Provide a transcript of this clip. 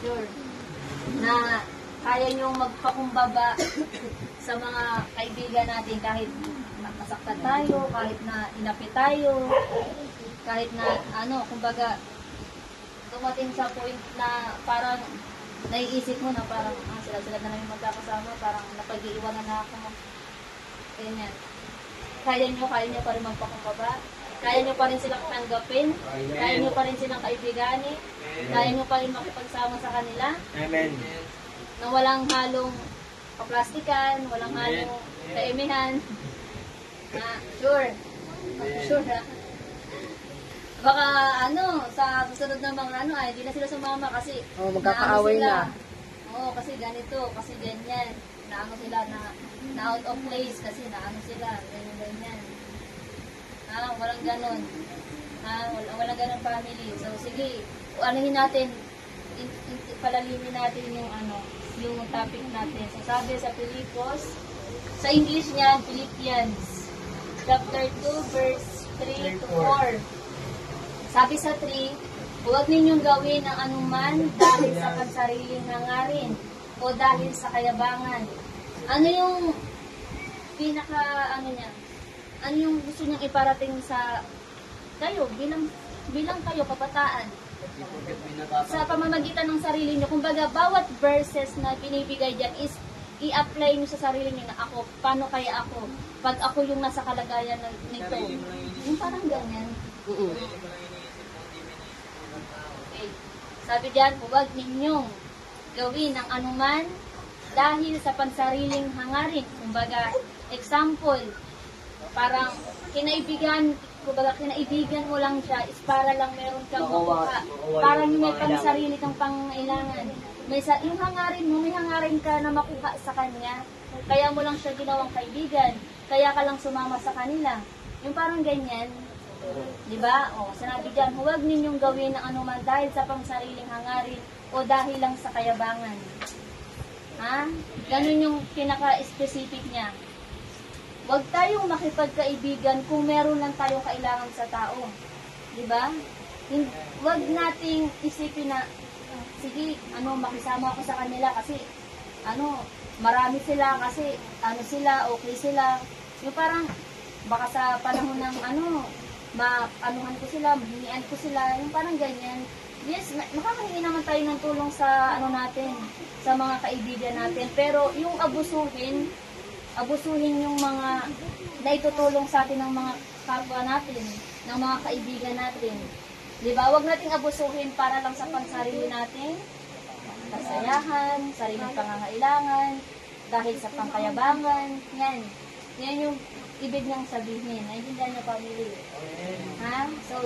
Sure. Na kaya nyo magpakumbaba sa mga kaibigan natin kahit masaktan tayo, kahit na inapit tayo, kahit na kumbaga dumating sa point na parang naiisip mo na parang sila na namin magkakasama, parang napag-iiwanan na ako. Ganyan. Kaya nyo pa rin magpakumbaba. Kaya nyo pa rin silang tanggapin. Kaya nyo pa rin silang kaibiganin. Kaya nyo pa rin makipagsama sa kanila. Amen. Na walang halong kaplastikan, walang halong kaimihan. Sure. Sure ha. Baka sa susunod ng mga hindi na sila sumama kasi magkakaaway na. Oo, kasi ganito, kasi ganyan. Sila na out of place kasi sila, ganyan. Walang ganon. Walang ganon family. So, sige, anuhin natin, palalimin natin yung topic natin. So, sabi sa Pilipos, sa English niya, Philippians, chapter 2, verse 3 to 4. Sabi sa 3, huwag ninyong gawin ang anuman dahil sa pansariling hangarin o dahil sa kayabangan. Ano yung niya? Ano yung gusto niyang iparating sa kayo, bilang kayo, kabataan? Sa pamamagitan ng sarili niyo, kumbaga, bawat verses na binibigay dyan is i-apply niyo sa sarili niyo na ako, paano kaya ako? Pag ako yung nasa kalagayan nito. Yung parang ganyan. Okay. Sabi dyan, huwag ninyong gawin ang anuman dahil sa pansariling hangarin. Kumbaga, example, parang kinaibigan mo lang siya is para lang meron kang makuha. Parang may pansarili kang pangailangan. Yung hangarin mo, may hangarin ka na makuha sa kanya. Kaya mo lang siya ginawang kaibigan. Kaya ka lang sumama sa kanila. Yung parang ganyan. Diba? Sinabi dyan, huwag ninyong gawin ang anuman dahil sa pansariling hangarin o dahil lang sa kayabangan. Ganun yung pinaka-specific niya. Huwag tayong makipagkaibigan kung meron lang tayong kailangan sa tao. Diba? Huwag nating isipin na, sige, makisama ako sa kanila kasi, marami sila kasi, sila, okay sila. Yung parang, baka sa panahon ng, maanuhan ko sila, mahinian ko sila, yung parang ganyan. Yes, makakahingi naman tayo ng tulong sa, natin, sa mga kaibigan natin. Pero, yung abusuhin yung mga naitutulong sa atin ng mga kapwa natin, ng mga kaibigan natin. Diba? Huwag nating abusuhin para lang sa pansarili natin, kasayahan, sariling pangangailangan, dahil sa pangkayabangan. Yan yung ibig niyang sabihin. Naintindihan niyo, family. So,